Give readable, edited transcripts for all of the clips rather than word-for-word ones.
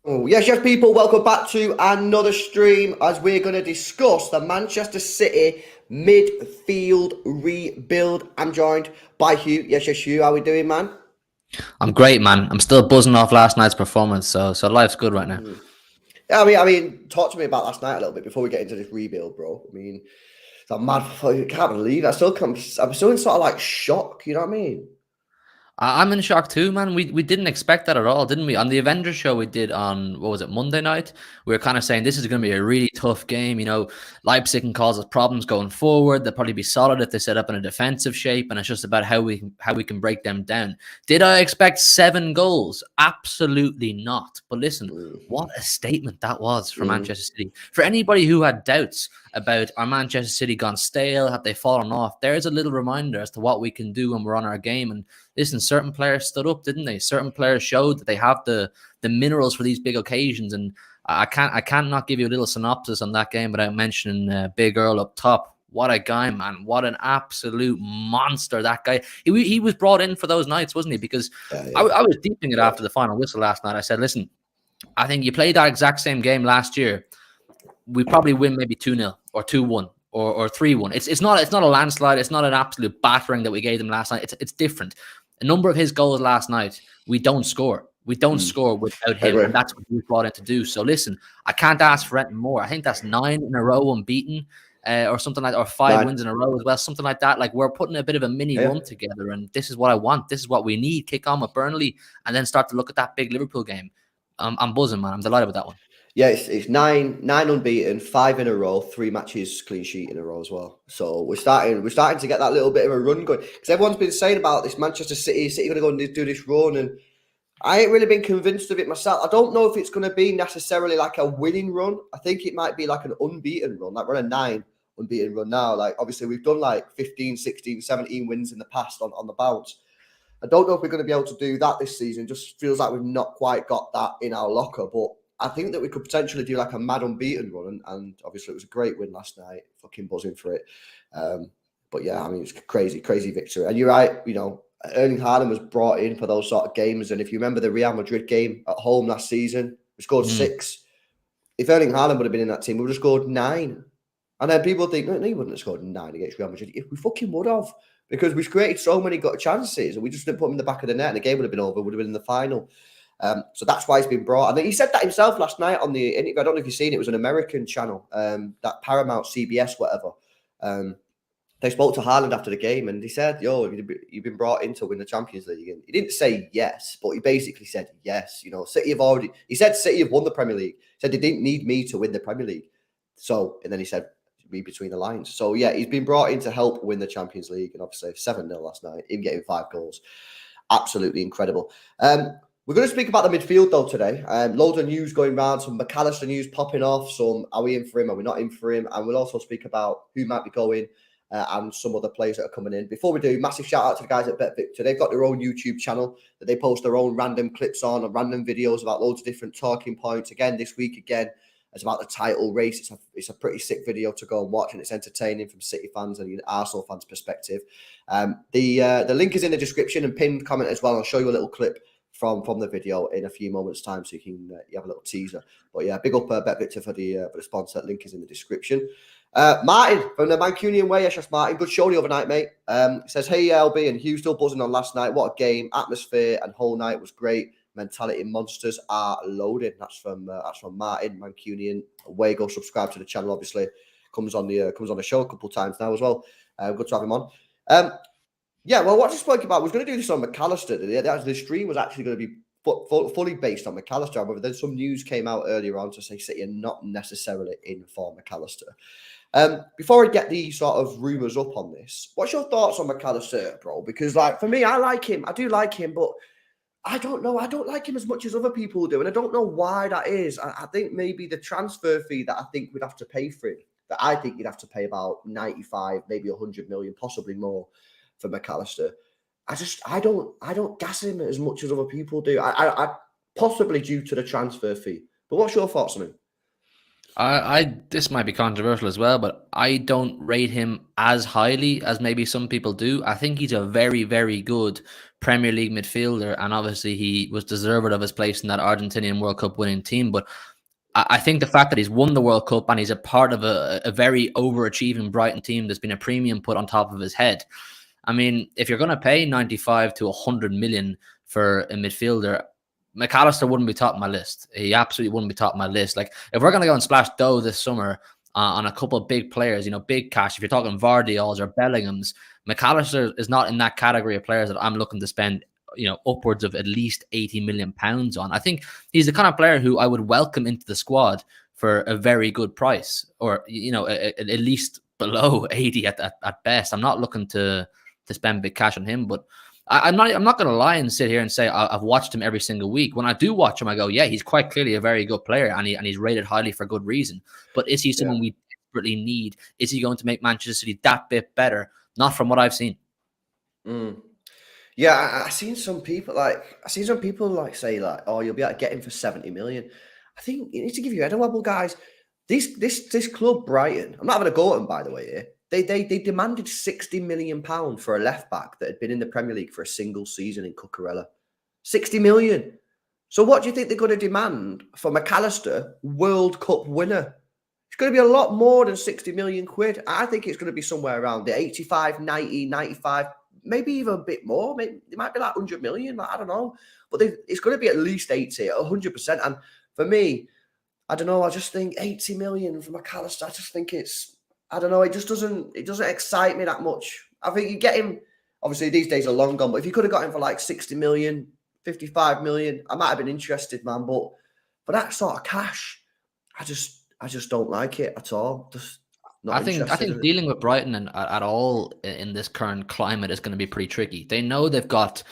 Oh, yes, people, welcome back to another stream as we're going to discuss the Manchester City midfield rebuild. I'm joined by Hugh. Yes, Hugh, how are we doing, man? I'm great, man. I'm still buzzing off last night's performance, so life's good right now. Yeah, I mean, talk to me about last night a little bit before we get into this rebuild, bro. I mean, I'm mad. I can't believe it. I'm still in sort of like shock, you know what I mean? I'm in shock too, man. We didn't expect that at all, didn't we? On the Avengers show we did on, what was it, Monday night, we were kind of saying this is going to be a really tough game. You know, Leipzig can cause us problems going forward. They'll probably be solid if they set up in a defensive shape, and it's just about how we can break them down. Did I expect 7 goals? Absolutely not. But listen, what a statement that was for Manchester City. For anybody who had doubts about our Manchester City gone stale, have they fallen off, there's a little reminder as to what we can do when we're on our game. And listen, certain players stood up, didn't they? Certain players showed that they have the minerals for these big occasions. And I can't not give you a little synopsis on that game without mentioning Big Earl up top. What a guy, man. What an absolute monster that guy. He was brought in for those nights, wasn't he? Because I was deeping it after the final whistle last night. I said, listen, I think you played that exact same game last year. We probably win maybe 2-0 or 2-1 or 3-1. It's not a landslide. It's not an absolute battering that we gave them last night. It's different. A number of his goals last night, we don't score. We don't score without him, and that's what we brought in to do. So listen, I can't ask for anything more. I think that's 9 in a row unbeaten, or something like that, or 5 wins in a row as well, something like that. Like, we're putting a bit of a mini run together, and this is what I want. This is what we need. Kick on with Burnley, and then start to look at that big Liverpool game. I'm buzzing, man. I'm delighted with that one. Yeah, it's 9 unbeaten, 5 in a row, 3 matches clean sheet in a row as well. So we're starting to get that little bit of a run going, because everyone's been saying about this Manchester City going to go and do this run, and I ain't really been convinced of it myself. I don't know if it's going to be necessarily like a winning run. I think it might be like an unbeaten run. Like, we're on a 9 unbeaten run now. Like, obviously we've done like 15, 16, 17 wins in the past on the bounce. I don't know if we're going to be able to do that this season. It just feels like we've not quite got that in our locker, but I think that we could potentially do like a mad unbeaten run, and obviously it was a great win last night. Fucking buzzing for it. But yeah, I mean, it's crazy victory. And you're right, Erling Haaland was brought in for those sort of games. And if you remember the Real Madrid game at home last season, we scored 6. If Erling Haaland would have been in that team, we would have scored 9. And then people think, no, he wouldn't have scored 9 against Real Madrid. If we fucking would have, because we created so many good chances and we just didn't put them in the back of the net and the game would have been over, would have been in the final. So that's why he's been brought. And he said that himself last night on the interview. I don't know if you've seen it. It was an American channel, that Paramount, CBS, whatever. They spoke to Haaland after the game and he said, you've been brought in to win the Champions League. And he didn't say yes, but he basically said yes. He said City have won the Premier League. He said they didn't need me to win the Premier League. So, and then he said, read between the lines. So yeah, he's been brought in to help win the Champions League, and obviously 7-0 last night, him getting 5 goals. Absolutely incredible. We're going to speak about the midfield though today. Loads of news going around, some McAllister news popping off, some are we in for him, are we not in for him? And we'll also speak about who might be going and some other players that are coming in. Before we do, massive shout out to the guys at BetVictor. They've got their own YouTube channel that they post their own random clips on and random videos about loads of different talking points. Again, this week, it's about the title race. It's a pretty sick video to go and watch, and it's entertaining from City fans and Arsenal fans' perspective. The link is in the description and pinned comment as well. I'll show you a little clip from the video in a few moments' time, so you can you have a little teaser. But yeah, big up BetVictor for the sponsor. Link is in the description. Martin from the Mancunian Way. Yes, Martin. Good show the other night, mate. Says, hey LB and Hugh, still buzzing on last night. What a game! Atmosphere and whole night was great. Mentality monsters are loaded. That's from Martin Mancunian Way. Go subscribe to the channel. Obviously, comes on the show a couple of times now as well. Good to have him on. Yeah, well, what I spoke about was going to do this on McAllister. The stream was actually going to be fully based on McAllister. However, then some news came out earlier on to say City are not necessarily in for McAllister. Before I get the sort of rumours up on this, what's your thoughts on McAllister, bro? Because like for me, I like him. I do like him, but I don't know. I don't like him as much as other people do. And I don't know why that is. I think maybe the transfer fee that I think we'd have to pay for him, that I think you'd have to pay about 95, maybe 100 million, possibly more for McAllister. I don't gas him as much as other people do. I possibly due to the transfer fee. But what's your thoughts on him? This might be controversial as well, but I don't rate him as highly as maybe some people do. I think he's a very, very good Premier League midfielder, and obviously he was deserving of his place in that Argentinian World Cup winning team. But I think the fact that he's won the World Cup and he's a part of a very overachieving Brighton team, there's been a premium put on top of his head. I mean, if you're going to pay 95 to 100 million for a midfielder, McAllister wouldn't be top of my list. He absolutely wouldn't be top of my list. Like, if we're going to go and splash dough this summer on a couple of big players, big cash, if you're talking Vardiol's or Bellingham's, McAllister is not in that category of players that I'm looking to spend, upwards of at least 80 million pounds on. I think he's the kind of player who I would welcome into the squad for a very good price, or, at least below 80 at best. I'm not looking to spend big cash on him, but I'm not going to lie and sit here and say I've watched him every single week. When I do watch him, I go, yeah, he's quite clearly a very good player, and he's rated highly for good reason. But is he someone we desperately need? Is he going to make Manchester City that bit better? Not from what I've seen. Yeah, I've seen some people say like, oh, you'll be able to get him for 70 million. I think you need to give your head a wobble, guys. This club, Brighton, I'm not having a go at them, by the way, here. They demanded £60 million for a left back that had been in the Premier League for a single season in Cucurella. 60 million. So what do you think they're going to demand for McAllister, World Cup winner? It's going to be a lot more than 60 million quid. I think it's going to be somewhere around the 85, 90, 95, maybe even a bit more. Maybe it might be like 100 million. I don't know. But it's going to be at least 80, 100%. And for me, I don't know. I just think 80 million for McAllister. I just think I don't know. It doesn't excite me that much. I think you get him, obviously these days are long gone, but if you could have got him for like 60 million, 55 million, I might have been interested, man. But for that sort of cash, I just don't like it at all. Just not I think dealing with Brighton and at all in this current climate is going to be pretty tricky. They know they've got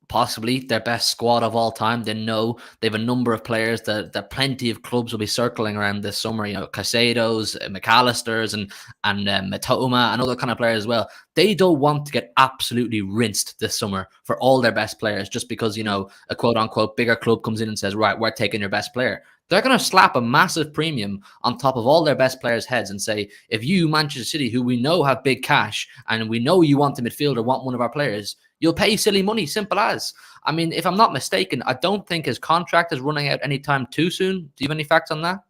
possibly their best squad of all time. They know they have a number of players that plenty of clubs will be circling around this summer. Caicedo's, McAllister's, and Matoma, and other kind of players as well. They don't want to get absolutely rinsed this summer for all their best players just because a quote unquote bigger club comes in and says, right, we're taking your best player. They're going to slap a massive premium on top of all their best players' heads and say, if you, Manchester City, who we know have big cash and we know you want the midfielder, want one of our players, you'll pay silly money, simple as. I mean, if I'm not mistaken, I don't think his contract is running out anytime too soon. Do you have any facts on that?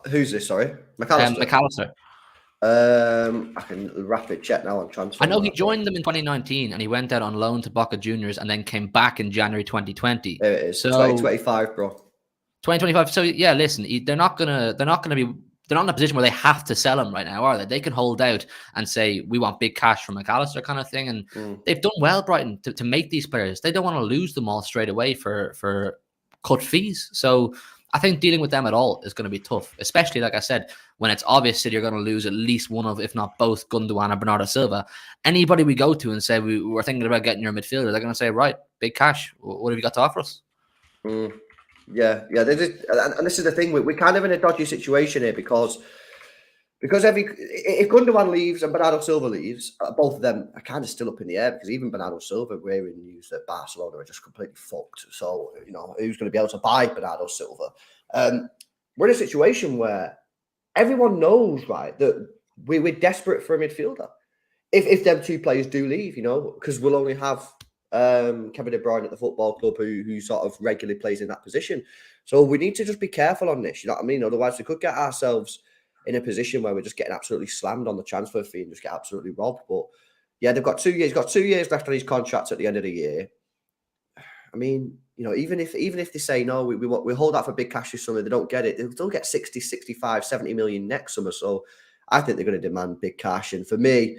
Who's this? Sorry, McAllister. McAllister. I can rapid check now on transfer. I know he joined them in 2019 and he went out on loan to Boca Juniors and then came back in January 2020. There it is. So 2025, bro. 2025. So yeah, listen, they're not in a position where they have to sell him right now, are they? They can hold out and say we want big cash from McAllister kind of thing, and they've done well, Brighton, to make these players. They don't want to lose them all straight away for cut fees. So I think dealing with them at all is going to be tough, especially like I said, when it's obvious that you're going to lose at least one of, if not both, Gundogan and Bernardo Silva. Anybody we go to and say we're thinking about getting your midfielder, they're going to say, right, big cash. What have you got to offer us? Yeah. And this is the thing. We're kind of in a dodgy situation here because if Gundogan leaves and Bernardo Silva leaves, both of them are kind of still up in the air because even Bernardo Silva, we're in news that Barcelona are just completely fucked. So, who's going to be able to buy Bernardo Silva? We're in a situation where everyone knows, right, that we're desperate for a midfielder. If them two players do leave, because we'll only have Kevin De Bruyne at the football club who sort of regularly plays in that position. So we need to just be careful on this, you know what I mean? Otherwise we could get ourselves in a position where we're just getting absolutely slammed on the transfer fee and just get absolutely robbed. But yeah, they've got 2 years. He's got 2 years left on his contracts at the end of the year. I mean, even if they say no, we hold out for big cash this summer, they don't get it. They'll still get 60, 65, 70 million next summer. So I think they're going to demand big cash. And for me,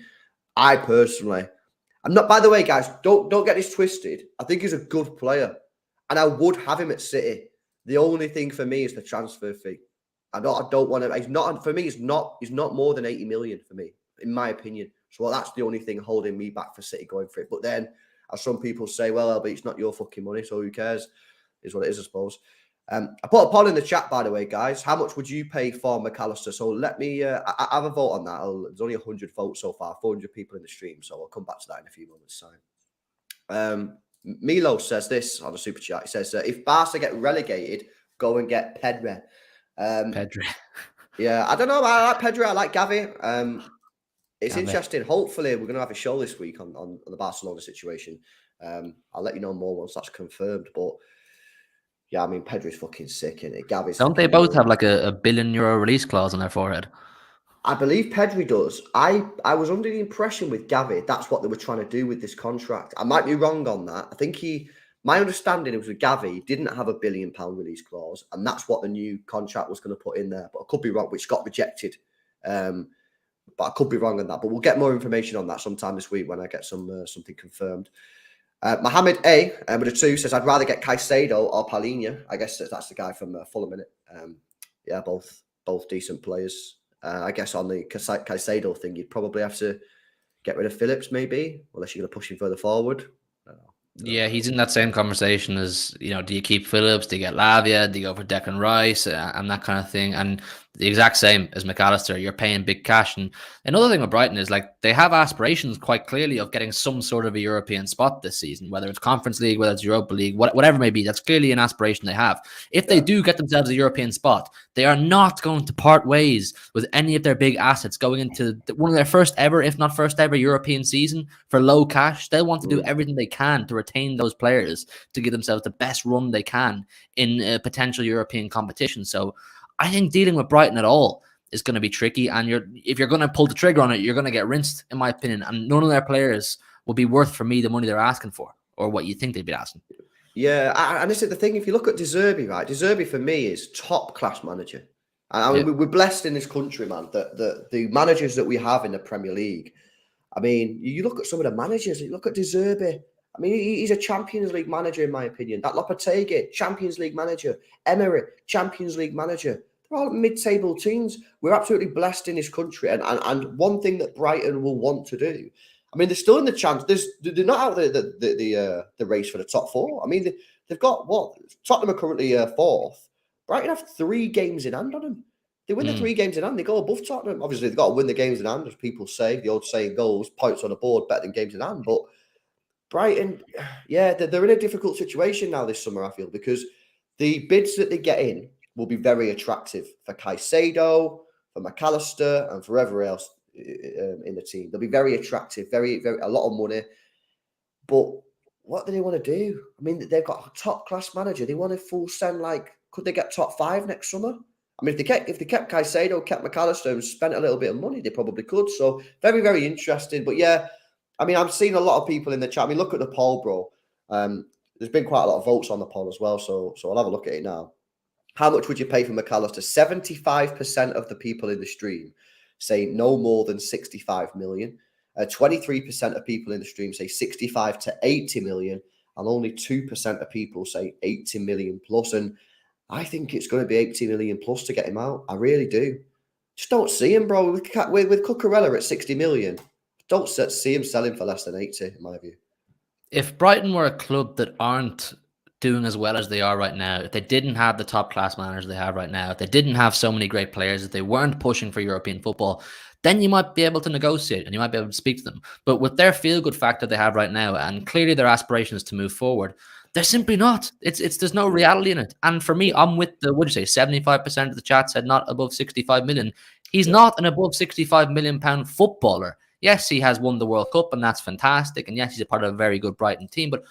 I personally, I'm not. By the way, guys, don't get this twisted. I think he's a good player, and I would have him at City. The only thing for me is the transfer fee. I don't want to. He's not for me. He's not more than 80 million for me, in my opinion. So that's the only thing holding me back for City going for it. But then, as some people say, well, but it's not your fucking money, so who cares? Is what it is, I suppose. I put a poll in the chat, by the way, guys. How much would you pay for McAllister? So let me I have a vote on that. There's only 100 votes so far, 400 people in the stream. So I'll come back to that in a few moments' time. Milo says this on the super chat. He says, if Barca get relegated, go and get Pedri. Pedri. Yeah, I don't know. I like Pedri. I like Gavi. It's interesting. Hopefully, we're going to have a show this week on the Barcelona situation. I'll let you know more once that's confirmed. But yeah, I mean, Pedri's fucking sick, isn't it? Gavi's. Don't they both have like a €1 billion release clause on their forehead? I believe Pedri does. I was under the impression with Gavi that's what they were trying to do with this contract. I might be wrong on that. I think my understanding was with Gavi, he didn't have a £1 billion release clause, and that's what the new contract was going to put in there. But I could be wrong, which got rejected. But I could be wrong on that. But we'll get more information on that sometime this week when I get something confirmed. Mohammed A with a 2 says, I'd rather get Caicedo or Palhinha. I guess that's the guy from Fulham, innit? Yeah, both decent players. I guess on the Caicedo thing, you'd probably have to get rid of Phillips, maybe, unless you're going to push him further forward. I don't know. Yeah, he's in that same conversation as, do you keep Phillips? Do you get Lavia? Do you go for Declan Rice? And that kind of thing. And the exact same as McAllister, you're paying big cash. And another thing with Brighton is they have aspirations quite clearly of getting some sort of a European spot this season, whether it's Conference League, whether it's Europa League, whatever it may be. That's clearly an aspiration they have. If they do get themselves a European spot, they are not going to part ways with any of their big assets going into one of their first ever, if not first ever, European season for low cash. They'll want to do everything they can to retain those players to give themselves the best run they can in a potential European competition. So I think dealing with Brighton at all is going to be tricky. And if you're going to pull the trigger on it, you're going to get rinsed, in my opinion. And none of their players will be worth, for me, the money they're asking for or what you think they'd be asking. Yeah, and this is the thing. If you look at De Zerbi, right? De Zerbi, for me, is top-class manager. And I mean, we're blessed in this country, man, that the managers that we have in the Premier League, I mean, you look at some of the managers, you look at De Zerbi. I mean, he's a Champions League manager, in my opinion. That Lopetegui, Champions League manager. Emery, Champions League manager. They're all mid-table teams. We're absolutely blessed in this country. And one thing that Brighton will want to do, I mean, they're still in the chance. They're not out of the race for the top 4. I mean, they've got what? Tottenham are currently 4th. Brighton have 3 games in hand on them. They win the 3 games in hand, they go above Tottenham. Obviously, they've got to win the games in hand, as people say. The old saying goes, points on the board better than games in hand. But Brighton, yeah, they're in a difficult situation now this summer, I feel, because The bids that they get in will be very attractive for Caicedo, for McAllister, and for whoever else in the team. They'll be very attractive, very, very a lot of money. But what do they want to do? I mean, they've got a top class manager. They want to full send could they get top 5 next summer? I mean, if they kept Caicedo, kept McAllister, and spent a little bit of money, they probably could. So very, very interesting. But yeah, I mean, I've seen a lot of people in the chat. I mean, look at the poll, bro. There's been quite a lot of votes on the poll as well. So I'll have a look at it now. How much would you pay for McAllister? 75% of the people in the stream say no more than 65 million. 23% of people in the stream say 65 to 80 million. And only 2% of people say 80 million plus. And I think it's going to be 80 million plus to get him out. I really do. Just don't see him, bro. With Cucurella at 60 million, don't see him selling for less than 80, in my view. If Brighton were a club that aren't doing as well as they are right now, if they didn't have the top class managers they have right now, if they didn't have so many great players, if they weren't pushing for European football, then you might be able to negotiate and you might be able to speak to them. But with their feel-good factor they have right now, and clearly their aspirations to move forward, they're simply not. There's no reality in it. And for me, I'm with what did you say? 75% of the chat said not above 65 million. He's not an above 65 million pound footballer. Yes, he has won the World Cup, and that's fantastic. And yes, he's a part of a very good Brighton team. But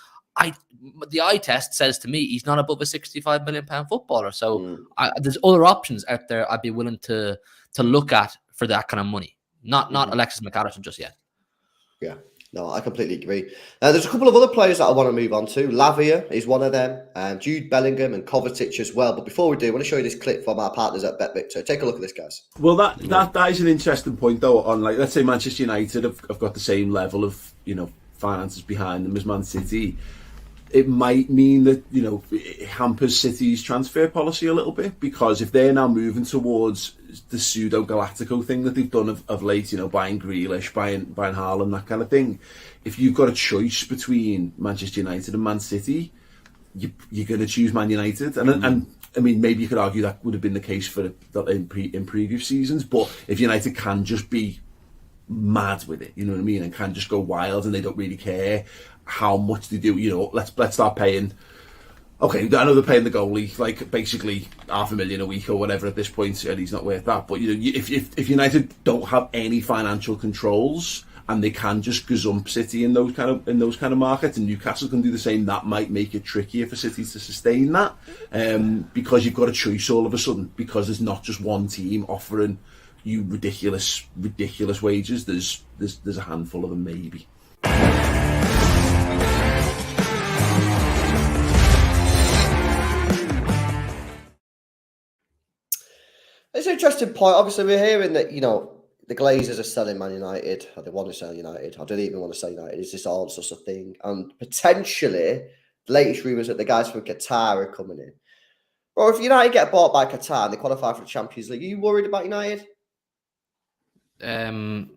the eye test says to me he's not above a 65 million pound footballer. So there's other options out there I'd be willing to look at for that kind of money. Not Alexis McAllister just yet. Yeah, no, I completely agree. There's a couple of other players that I want to move on to. Lavia is one of them. Jude Bellingham and Kovacic as well. But before we do, I want to show you this clip from our partners at BetVictor. Take a look at this, guys. Well, that is an interesting point, though. On let's say Manchester United have got the same level of finances behind them as Man City. It might mean that it hampers City's transfer policy a little bit, because if they're now moving towards the pseudo Galactico thing that they've done of late, buying Grealish, buying Haaland, that kind of thing. If you've got a choice between Manchester United and Man City, you're going to choose Man United, and I mean, maybe you could argue that would have been the case in previous seasons, but if United can just be mad with it, you know what I mean, and can just go wild, and they don't really care how much they do, let's start paying. Okay, I know they're paying the goalie like basically $500,000 a week or whatever at this point, and he's not worth that. But if United don't have any financial controls and they can just gazump City in those kind of markets, and Newcastle can do the same, that might make it trickier for City to sustain that, because you've got a choice all of a sudden, because there's not just one team offering you ridiculous wages. There's a handful of them maybe. It's an interesting point. Obviously, we're hearing that, the Glazers are selling Man United, or they want to sell United, or do they even want to sell United? Is this all sorts of thing? And potentially, the latest rumours that the guys from Qatar are coming in. Or if United get bought by Qatar and they qualify for the Champions League, are you worried about United? Am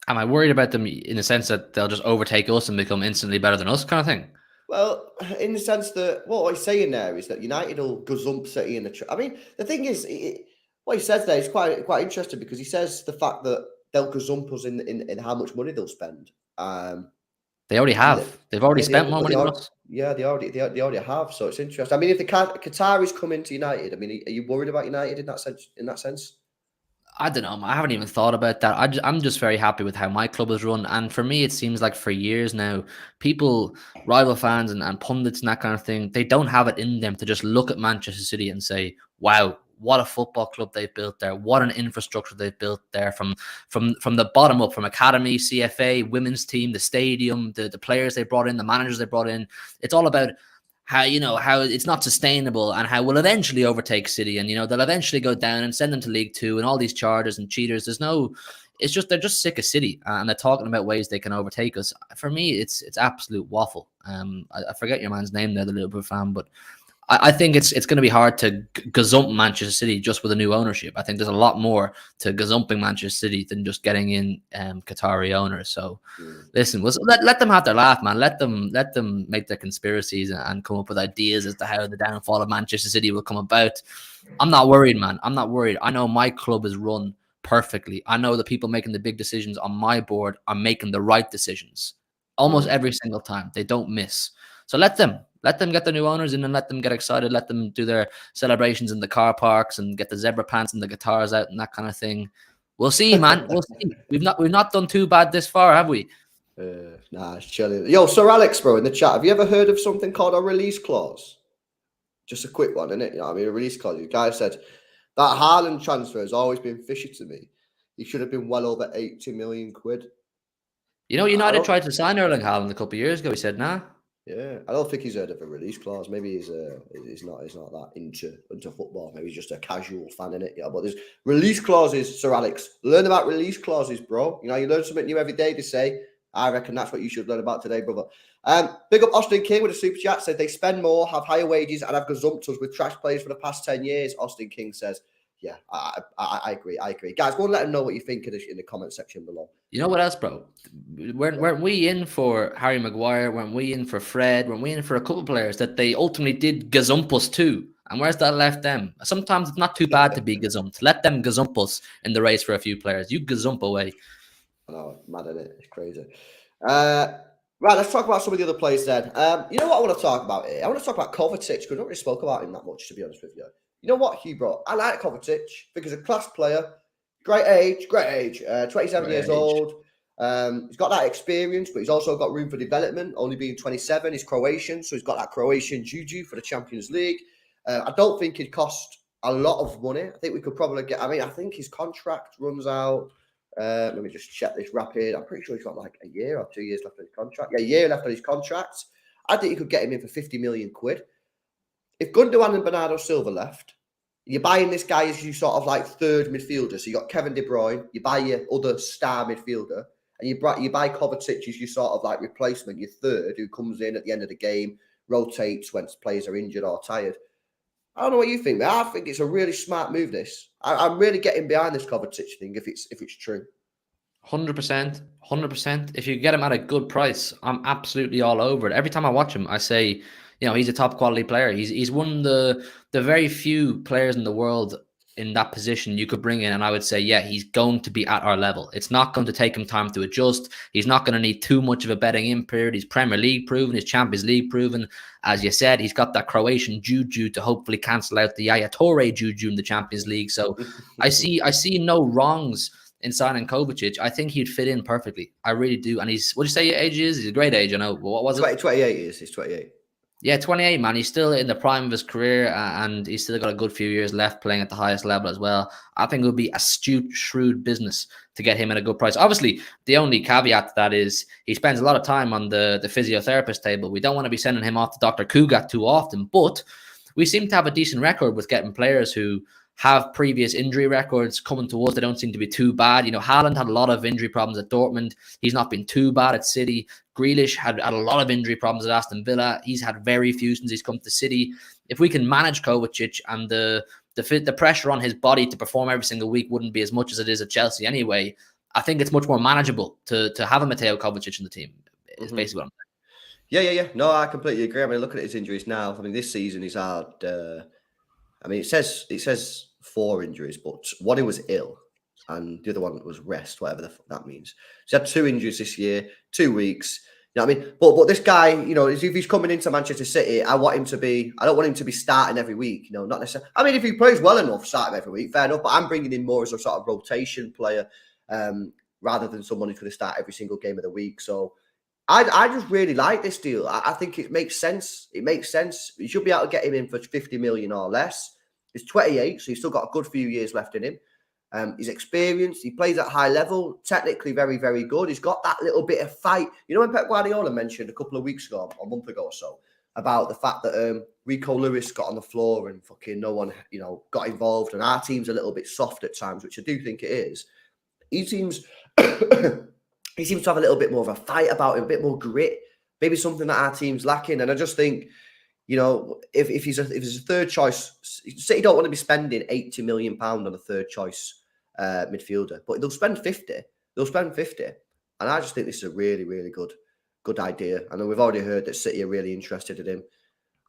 I worried about them in the sense that they'll just overtake us and become instantly better than us kind of thing? Well, in the sense that what he's saying there is that United will gazump City in the... I mean, the thing is... what he says there is quite interesting, because he says the fact that they'll gazump us in how much money they'll spend. They already have. They've already spent more money than us. Yeah, they already have. So it's interesting. I mean, if the Qataris come into United, I mean, are you worried about United in that sense? I don't know. I haven't even thought about that. I'm just very happy with how my club is run. And for me, it seems like for years now, people, rival fans and pundits and that kind of thing, they don't have it in them to just look at Manchester City and say, wow, what a football club they've built there. What an infrastructure they've built there from the bottom up, from academy, CFA, women's team, the stadium, the players they brought in, the managers they brought in. It's all about how it's not sustainable, and how we'll eventually overtake City, and they'll eventually go down and send them to League Two and all these charters and cheaters. It's just they're just sick of City, and they're talking about ways they can overtake us. For me, it's absolute waffle. I forget your man's name there, the Liverpool fan, but I think it's going to be hard to gazump Manchester City just with a new ownership. I think there's a lot more to gazumping Manchester City than just getting in Qatari owners. So, listen, let them have their laugh, man. Let them make their conspiracies and come up with ideas as to how the downfall of Manchester City will come about. I'm not worried, man. I'm not worried. I know my club is run perfectly. I know the people making the big decisions on my board are making the right decisions almost every single time. They don't miss. So let them Let them get the new owners in and let them get excited. Let them do their celebrations in the car parks and get the zebra pants and the guitars out and that kind of thing. We'll see, man. We'll see. We've not done too bad this far, have we? Nah, it's chilling. Yo, Sir Alex, bro, in the chat, have you ever heard of something called a release clause? Just a quick one, innit? You know what I mean? A release clause. The guy said that Haaland transfer has always been fishy to me. He should have been well over 80 million quid. You know, United tried to sign Erling Haaland a couple of years ago. He said, nah. Yeah, I don't think he's heard of a release clause. Maybe he's not that into football. Maybe he's just a casual fan in it. Yeah, but there's release clauses, Sir Alex. Learn about release clauses, bro. You know, you learn something new every day. To say, I reckon that's what you should learn about today, brother. Big up Austin King with a super chat. Said they spend more, have higher wages, and have gazumped with trash players for the past 10 years. Austin King says, yeah, I agree. Guys, go and let them know what you think in the comment section below. You know what else, bro? Weren't we in for Harry Maguire? Weren't we in for Fred? Weren't we in for a couple of players that they ultimately did gazump us too? And where's that left them? Sometimes it's not too bad to be gazumped. Let them gazump us in the race for a few players. You gazump away. I know, mad at it. It's crazy. Right, let's talk about some of the other players then. You know what I want to talk about here? I want to talk about Kovacic because we don't really spoke about him that much, to be honest with you. You know what, Hugh, bro? I like Kovacic. I think he's a class player. Great age. 27 years old. He's got that experience, but he's also got room for development, only being 27. He's Croatian, so he's got that Croatian juju for the Champions League. I don't think he'd cost a lot of money. I think we could probably get... I think his contract runs out... let me just check this rapid. I'm pretty sure he's got like a year or 2 years left on his contract. Yeah, a year left on his contract. I think you could get him in for 50 million quid. If Gundogan and Bernardo Silva left, you're buying this guy as you sort of like third midfielder. So you got Kevin De Bruyne, you buy your other star midfielder, and you buy Kovacic as your sort of like replacement, your third, who comes in at the end of the game, rotates when players are injured or tired. I don't know what you think, but I think it's a really smart move. This I'm really getting behind this Kovacic thing if it's true. 100%. If you get him at a good price, I'm absolutely all over it. Every time I watch him, I say, you know, he's a top quality player. He's one of the very few players in the world in that position you could bring in, and I would say, yeah, he's going to be at our level. It's not going to take him time to adjust. He's not going to need too much of a betting in period. He's Premier League proven, he's Champions League proven. As you said, he's got that Croatian juju to hopefully cancel out the Yaya Toure juju in the Champions League. So I see no wrongs in signing Kovacic. I think he'd fit in perfectly. I really do. And what do you say your age is? He's a great age. I know. What was it? 28 years. He's 28. Yeah, 28, man. He's still in the prime of his career, and he's still got a good few years left playing at the highest level as well. I think it would be astute, shrewd business to get him at a good price. Obviously, the only caveat to that is he spends a lot of time on the physiotherapist table. We don't want to be sending him off to Dr. Kugat too often, but we seem to have a decent record with getting players who have previous injury records coming to us. They don't seem to be too bad. You know, Haaland had a lot of injury problems at Dortmund. He's not been too bad at City. Grealish had a lot of injury problems at Aston Villa. He's had very few since he's come to City. If we can manage Kovacic and the pressure on his body to perform every single week wouldn't be as much as it is at Chelsea anyway, I think it's much more manageable to have a Mateo Kovacic in the team. It's basically what I'm saying. Yeah. No, I completely agree. I mean, looking at his injuries now, I mean, this season he's had... I mean, it says 4 injuries, but one he was ill, and the other one was rest, whatever that means. He's had 2 injuries this year, 2 weeks. You know what I mean? But this guy, you know, if he's coming into Manchester City, I don't want him to be starting every week. You know, not necessarily. I mean, if he plays well enough, start him every week, fair enough. But I'm bringing him more as a sort of rotation player, rather than someone who's going to start every single game of the week. So I just really like this deal. I think it makes sense. It makes sense. You should be able to get him in for 50 million or less. He's 28, so he's still got a good few years left in him. He's experienced. He plays at high level. Technically very, very good. He's got that little bit of fight. You know when Pep Guardiola mentioned a couple of weeks ago, or a month ago or so, about the fact that Rico Lewis got on the floor and fucking no one, you know, got involved, and our team's a little bit soft at times, which I do think it is. He seems he seems to have a little bit more of a fight about him, a bit more grit, maybe something that our team's lacking. And I just think, you know, if he's a third choice, City don't want to be spending £80 million on a third choice midfielder, but they'll spend 50. They'll spend 50, and I just think this is a really, really good idea. I know we've already heard that City are really interested in him.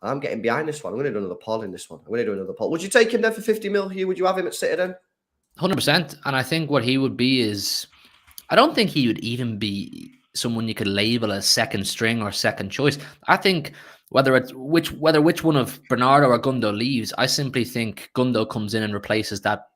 I'm getting behind this one. I'm going to do another poll in this one. Would you take him then for 50 mil, Hugh? Would you have him at City then? 100%. And I think what he would be is, I don't think he would even be someone you could label as second string or second choice. I think whether which one of Bernardo or Gundo leaves, I simply think Gundo comes in and replaces that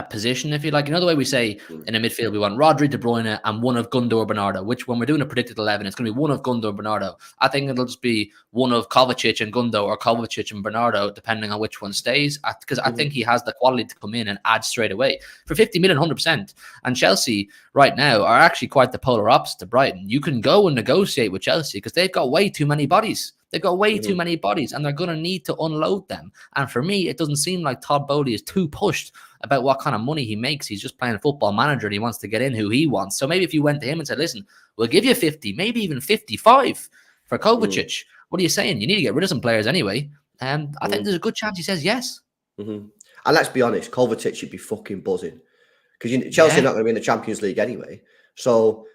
position, if you like. You know the way we say in a midfield we want Rodri, De Bruyne, and one of Gundo or Bernardo. Which when we're doing a predicted 11, it's going to be one of Gundo or Bernardo. I think it'll just be one of Kovacic and Gundo or Kovacic and Bernardo, depending on which one stays. Because I think he has the quality to come in and add straight away for 50 million, 100%. And Chelsea right now are actually quite the polar opposite to Brighton. You can go and negotiate with Chelsea because they've got way too many bodies. They've got way too many bodies, and they're going to need to unload them. And for me, it doesn't seem like Todd Bowley is too pushed about what kind of money he makes. He's just playing a football manager, and he wants to get in who he wants. So maybe if you went to him and said, listen, we'll give you 50, maybe even 55 for Kovacic. What are you saying? You need to get rid of some players anyway. I think there's a good chance he says yes. And let's be honest, Kovacic should be fucking buzzing. Because Chelsea are not going to be in the Champions League anyway. So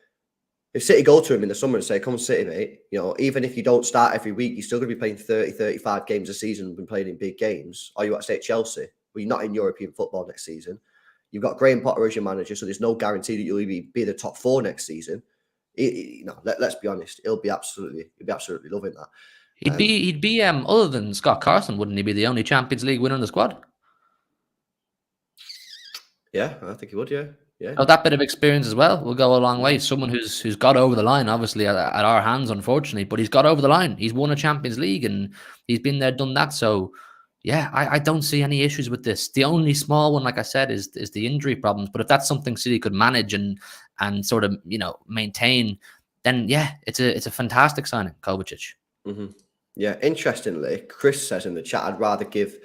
if City go to him in the summer and say, come City, mate, even if you don't start every week, you're still going to be playing 30, 35 games a season and been playing in big games. Or you want to stay at Chelsea, well, you're not in European football next season. You've got Graham Potter as your manager, so there's no guarantee that you'll be in the top 4 next season. Let's be honest, he'll be absolutely loving that. He'd be other than Scott Carson, wouldn't he be the only Champions League winner in the squad? Yeah, I think he would, yeah. So that bit of experience as well will go a long way. Someone who's got over the line, obviously at our hands, unfortunately, but he's got over the line. He's won a Champions League and he's been there, done that. So yeah, I don't see any issues with this. The only small one, like I said, is the injury problems. But if that's something City could manage and sort of maintain, then yeah, it's a fantastic signing, Kovacic. Yeah, interestingly, Chris says in the chat, I'd rather give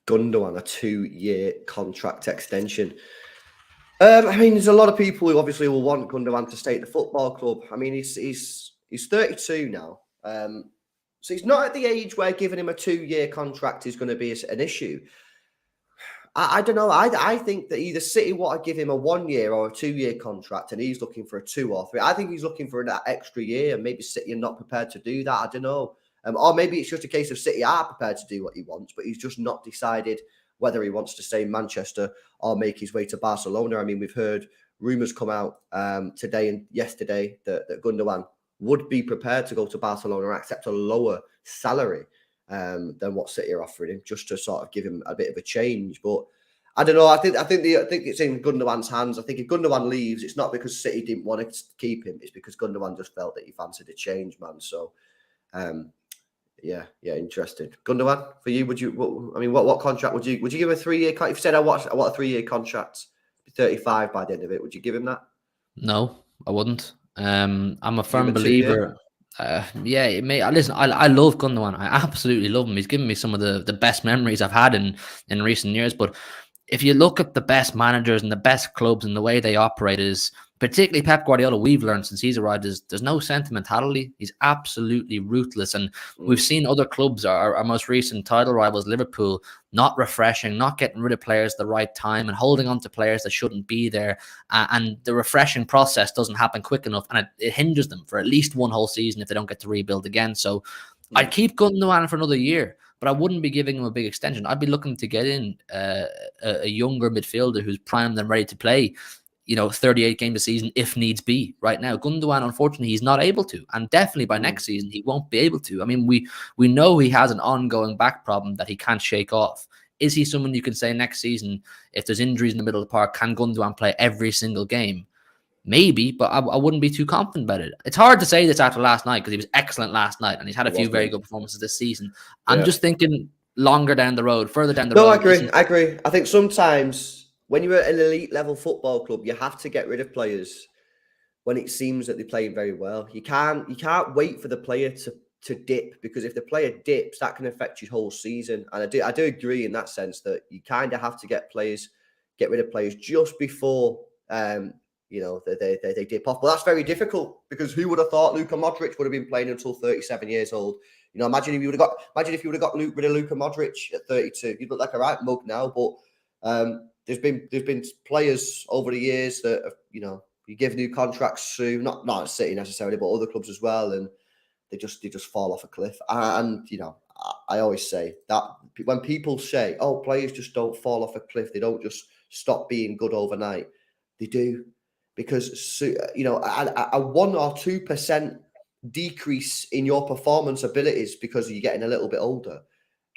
Gundogan a 2-year contract extension. I mean, there's a lot of people who obviously will want Gundogan to stay at the football club. I mean, he's 32 now. So he's not at the age where giving him a 2-year contract is going to be an issue. I don't know. I think that either City want to give him a 1-year or a 2-year contract and he's looking for a 2 or 3. I think he's looking for that extra year and maybe City are not prepared to do that. I don't know. Or maybe it's just a case of City are prepared to do what he wants, but he's just not decided whether he wants to stay in Manchester or make his way to Barcelona. I mean, we've heard rumours come out today and yesterday that Gundogan would be prepared to go to Barcelona and accept a lower salary than what City are offering him, just to sort of give him a bit of a change. But I don't know. I think it's in Gundogan's hands. I think if Gundogan leaves, it's not because City didn't want to keep him. It's because Gundogan just felt that he fancied a change, man. So, yeah, interesting. Gundogan, for you, what contract would you give a 3-year contract? If you said I want a 3-year contract, 35 by the end of it, would you give him that? No, I wouldn't. I'm a firm believer. Listen, I love Gundogan. I absolutely love him. He's given me some of the best memories I've had in recent years. But if you look at the best managers and the best clubs and the way they operate, is particularly Pep Guardiola, we've learned since he's arrived, there's no sentimentality. He's absolutely ruthless. And we've seen other clubs, our most recent title rivals, Liverpool, not refreshing, not getting rid of players at the right time and holding on to players that shouldn't be there. And the refreshing process doesn't happen quick enough. And it hinders them for at least one whole season if they don't get to rebuild again. So I'd keep Gundogan for another year, but I wouldn't be giving him a big extension. I'd be looking to get in a younger midfielder who's primed and ready to play 38 games a season if needs be. Right now, Gundogan, unfortunately, he's not able to, and definitely by next season he won't be able to. I mean, we know he has an ongoing back problem that he can't shake off. Is he someone you can say next season, if there's injuries in the middle of the park, can Gundogan play every single game? Maybe, but I wouldn't be too confident about it. It's hard to say this after last night because he was excellent last night and he's had a few very good performances this season. I'm just thinking longer down the road, further down the road. No, I agree. I think sometimes when you're at an elite level football club, you have to get rid of players when it seems that they're playing very well. You can't wait for the player to dip, because if the player dips, that can affect your whole season. And I do agree in that sense that you kind of have to get rid of players just before they dip off. But that's very difficult, because who would have thought Luka Modric would have been playing until 37 years old? Imagine if you would have got rid of Luka Modric at 32. You'd look like a right mug now. But there's been players over the years that have, you give new contracts to, not at City necessarily, but other clubs as well, and they just fall off a cliff. And I always say that when people say, "Oh, players just don't fall off a cliff, they don't just stop being good overnight," they do, because a 1 or 2% decrease in your performance abilities because you're getting a little bit older.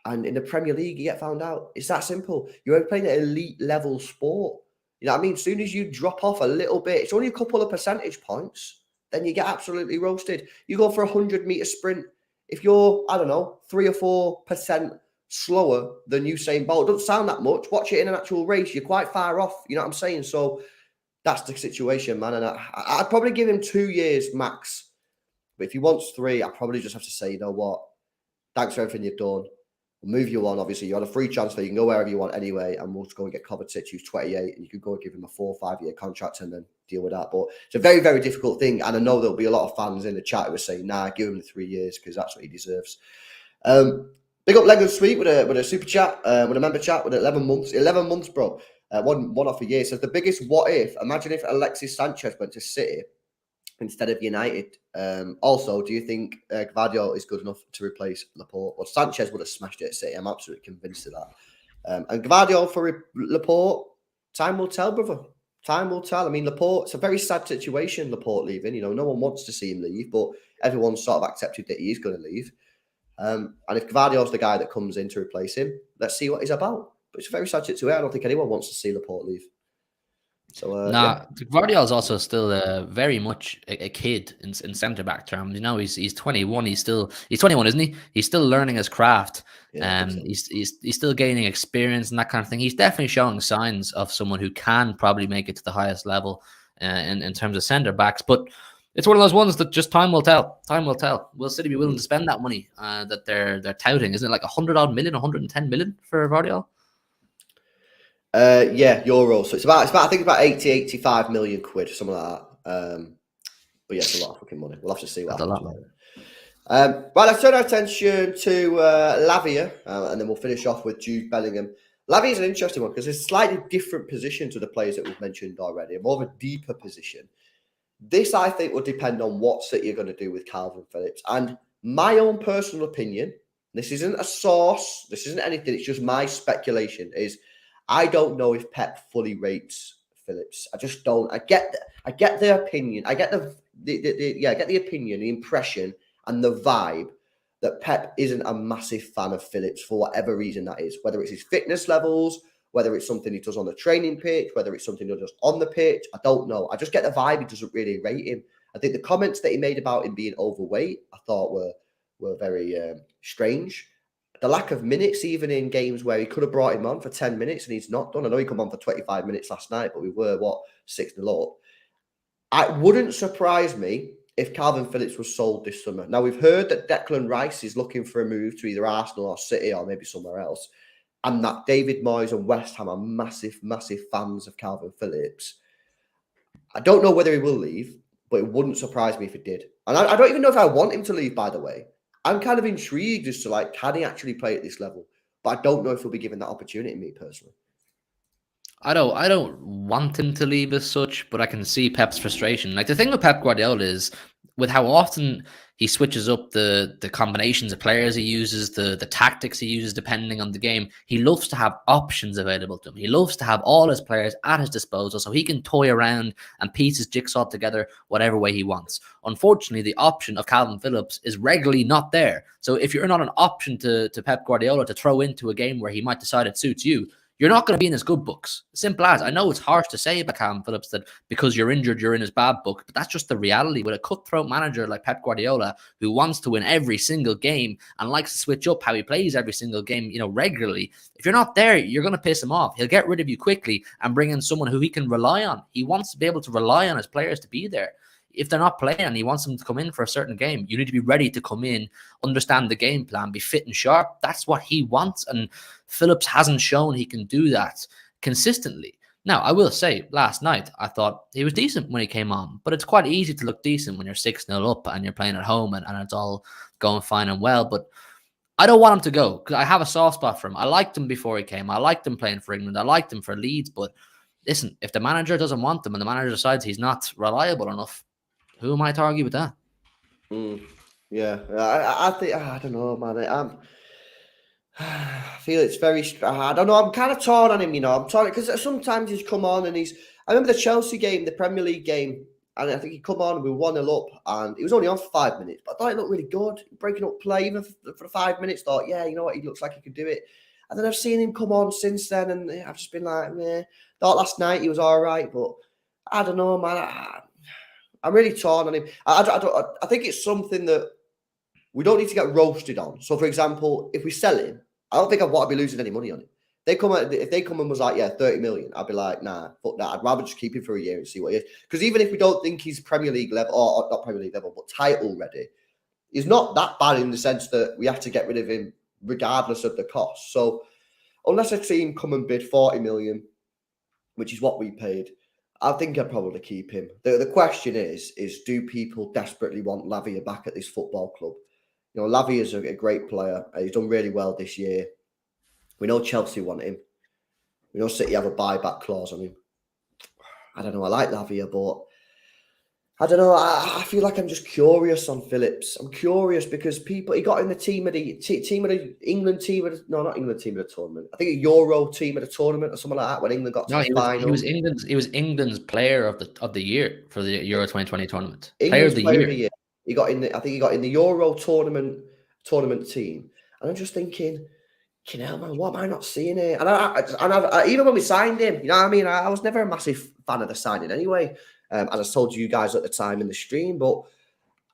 And in the Premier League, you get found out. It's that simple. You're playing an elite level sport. You know what I mean? As soon as you drop off a little bit, it's only a couple of percentage points, then you get absolutely roasted. You go for a 100-meter sprint. If you're, I don't know, 3 or 4% slower than Usain Bolt, it doesn't sound that much. Watch it in an actual race. You're quite far off. You know what I'm saying? So that's the situation, man. And I'd probably give him 2 years max. But if he wants 3, I'd probably just have to say, you know what? Thanks for everything you've done. We'll move you on. Obviously, you're on a free transfer. You can go wherever you want anyway. And we'll just go and get Kovacic, who's 28. And you could go and give him a 4 or 5 year contract and then deal with that. But it's a very, very difficult thing. And I know there'll be a lot of fans in the chat who are saying, nah, give him the 3 years because that's what he deserves. Big up Lego Sweet with a super chat, with a member chat with 11 months. 11 months, bro. One off a year. So the biggest what if, imagine if Alexis Sanchez went to City instead of United. Also, do you think Gvardiol is good enough to replace Laporte? Well, Sanchez would have smashed it at City. I'm absolutely convinced of that. And Gvardiol for Laporte, time will tell, brother. Time will tell. I mean, Laporte, it's a very sad situation, Laporte leaving. You know, no one wants to see him leave, but everyone's sort of accepted that he is going to leave. And if Gvardiol's the guy that comes in to replace him, let's see what he's about. But it's a very sad situation. I don't think anyone wants to see Laporte leave. So, Gvardiol is also still very much a kid in centre back terms. You know, he's 21. He's 21, isn't he? He's still learning his craft. So. He's still gaining experience and that kind of thing. He's definitely showing signs of someone who can probably make it to the highest level in terms of centre backs. But it's one of those ones that just time will tell. Time will tell. Will City be willing to spend that money that they're touting? Isn't it like 100-odd million, 110 million for Gvardiol? Yeah, euros. So it's about I think about 85 million quid, something like that. But yeah, it's a lot of fucking money. We'll have to see what happens. Right, let's turn our attention to Lavia, and then we'll finish off with Jude Bellingham. Lavia is an interesting one because it's a slightly different position to the players that we've mentioned already, more of a deeper position. This, I think, will depend on what City are going to do with Calvin Phillips. And my own personal opinion, this isn't a source, this isn't anything, it's just my speculation, is I don't know if Pep fully rates Phillips. I just don't. I get the opinion. I get I get the opinion, the impression, and the vibe that Pep isn't a massive fan of Phillips for whatever reason that is. Whether it's his fitness levels, whether it's something he does on the training pitch, whether it's something he does on the pitch, I don't know. I just get the vibe he doesn't really rate him. I think the comments that he made about him being overweight, I thought were very strange. The lack of minutes, even in games where he could have brought him on for 10 minutes and he's not done. I know he come on for 25 minutes last night, but we were, 6-0 up. It wouldn't surprise me if Calvin Phillips was sold this summer. Now, we've heard that Declan Rice is looking for a move to either Arsenal or City or maybe somewhere else, and that David Moyes and West Ham are massive, massive fans of Calvin Phillips. I don't know whether he will leave, but it wouldn't surprise me if he did. And I don't even know if I want him to leave, by the way. I'm kind of intrigued as to, can he actually play at this level? But I don't know if he'll be given that opportunity, me personally. I don't want him to leave as such, but I can see Pep's frustration. Like, the thing with Pep Guardiola is, with how often he switches up the combinations of players he uses, the tactics he uses depending on the game, he loves to have options available to him. He loves to have all his players at his disposal so he can toy around and piece his jigsaw together whatever way he wants. Unfortunately, the option of Calvin Phillips is regularly not there. So if you're not an option to Pep Guardiola to throw into a game where he might decide it suits you, you're not going to be in his good books. Simple as. I know it's harsh to say about Calvin Phillips that because you're injured, you're in his bad book, but that's just the reality with a cutthroat manager like Pep Guardiola, who wants to win every single game and likes to switch up how he plays every single game, regularly. If you're not there, you're going to piss him off. He'll get rid of you quickly and bring in someone who he can rely on. He wants to be able to rely on his players to be there. If they're not playing and he wants them to come in for a certain game, you need to be ready to come in, understand the game plan, be fit and sharp. That's what he wants. And Phillips hasn't shown he can do that consistently. Now, I will say, last night, I thought he was decent when he came on, but it's quite easy to look decent when you're 6-0 up and you're playing at home and it's all going fine and well. But I don't want him to go because I have a soft spot for him. I liked him before he came. I liked him playing for England. I liked him for Leeds. But listen, if the manager doesn't want him and the manager decides he's not reliable enough, who am I to argue with that? Yeah, I think, I don't know, man. I feel it's very, I don't know, I'm kind of torn on him, I'm torn because sometimes he's come on and I remember the Chelsea game, the Premier League game, and I think he come on, we were 1-0 up, and he was only on for 5 minutes, but I thought he looked really good, breaking up play, even for 5 minutes, thought, yeah, you know what, he looks like he could do it. And then I've seen him come on since then, and I've just been like, meh. Thought last night he was all right, but I don't know, man. I'm really torn on him. I think it's something that we don't need to get roasted on. So, for example, if we sell him, I don't think I want to be losing any money on him. If they come and was like, yeah, 30 million, I'd be like, nah, fuck that. I'd rather just keep him for a year and see what he is. Because even if we don't think he's Premier League level, or not Premier League level, but title ready, he's not that bad in the sense that we have to get rid of him regardless of the cost. So unless a team come and bid 40 million, which is what we paid, I think I'd probably keep him. The question is do people desperately want Lavia back at this football club? You know, Lavia is a great player. He's done really well this year. We know Chelsea want him. We know City have a buyback clause on him. I don't know. I like Lavia, but I don't know. I feel like I'm just curious on Phillips. I'm curious because he got in the team of the England team of the, no, not England team of the tournament. I think a Euro team of the tournament or something like that when England got to the final. He was England's player of the year for the Euro 2020 tournament. England's player of the year. He got in I think he got in the Euro tournament team, and I'm just thinking, you know, man, what am I not seeing here? And I even when we signed him, you know what I mean? I was never a massive fan of the signing anyway, as I told you guys at the time in the stream. But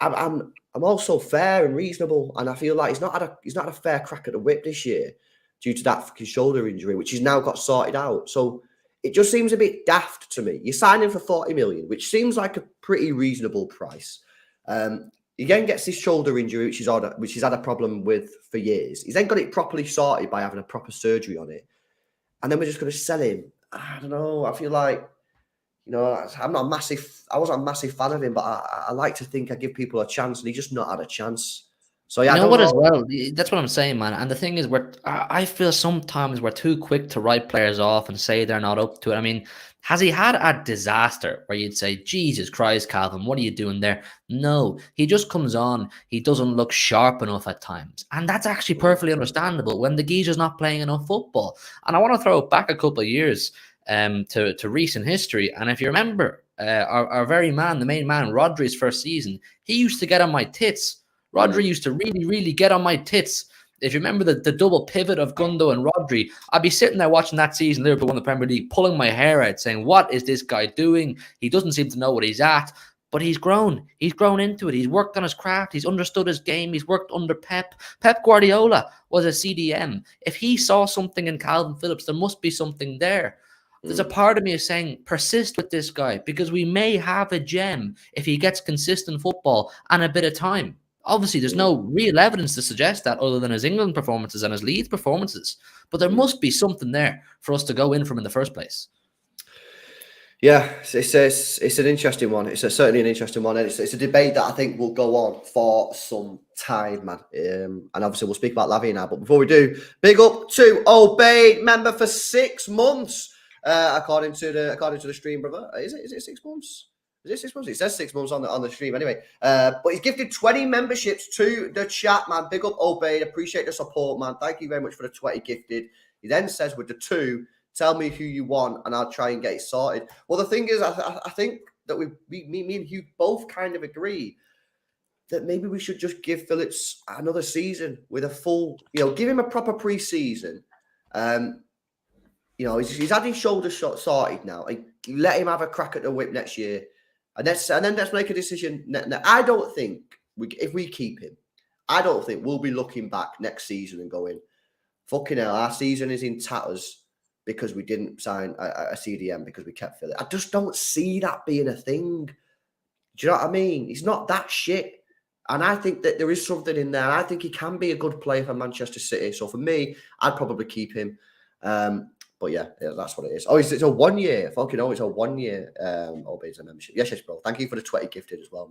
I'm also fair and reasonable, and I feel like he's not had a fair crack at the whip this year due to that fucking shoulder injury, which he's now got sorted out. So it just seems a bit daft to me. You're signing for 40 million, which seems like a pretty reasonable price. He again gets this shoulder injury, which he's had a problem with for years. He's then got it properly sorted by having a proper surgery on it. And then we're just going to sell him. I don't know. I feel like, you know, I wasn't a massive fan of him, but I like to think I give people a chance, and he just not had a chance. So yeah, you know what as well? That's what I'm saying, man. And the thing is, I feel sometimes we're too quick to write players off and say they're not up to it. I mean, has he had a disaster where you'd say, Jesus Christ, Calvin, what are you doing there? No, he just comes on. He doesn't look sharp enough at times. And that's actually perfectly understandable when the geezer's not playing enough football. And I want to throw it back a couple of years to recent history. And if you remember, our very man, the main man, Rodri's first season, he used to get on my tits. Rodri used to really, really get on my tits. If you remember the double pivot of Gundo and Rodri, I'd be sitting there watching that season Liverpool won the Premier League, pulling my hair out, saying, what is this guy doing? He doesn't seem to know what he's at. But he's grown. He's grown into it. He's worked on his craft. He's understood his game. He's worked under Pep. Pep Guardiola was a CDM. If he saw something in Calvin Phillips, there must be something there. There's a part of me is saying, persist with this guy, because we may have a gem if he gets consistent football and a bit of time. Obviously, there's no real evidence to suggest that other than his England performances and his Leeds performances. But there must be something there for us to go in from in the first place. Yeah, it's an interesting one. It's certainly an interesting one. And it's a debate that I think will go on for some time, man. And obviously, we'll speak about Lavia now. But before we do, big up to Obey, member for 6 months, according to the stream, brother. Is it 6 months? Is it 6 months? It says 6 months on the stream anyway. But he's gifted 20 memberships to the chat, man. Big up, Obey. Appreciate the support, man. Thank you very much for the 20 gifted. He then says, with the 2, tell me who you want, and I'll try and get it sorted. Well, the thing is, I think that me and Hugh both kind of agree that maybe we should just give Phillips another season with a full, give him a proper pre-season. He's had his shoulder shot sorted now. Let him have a crack at the whip next year. And then let's make a decision. I don't think if we keep him, I don't think we'll be looking back next season and going, fucking hell, our season is in tatters because we didn't sign a CDM because we kept Phillips. I just don't see that being a thing. Do you know what I mean? He's not that shit. And I think that there is something in there. I think he can be a good player for Manchester City. So for me, I'd probably keep him. But yeah, that's what it is. Oh, it's a 1 year. Fucking it's a 1 year Obey's a membership. Yes, bro. Thank you for the 20 gifted as well,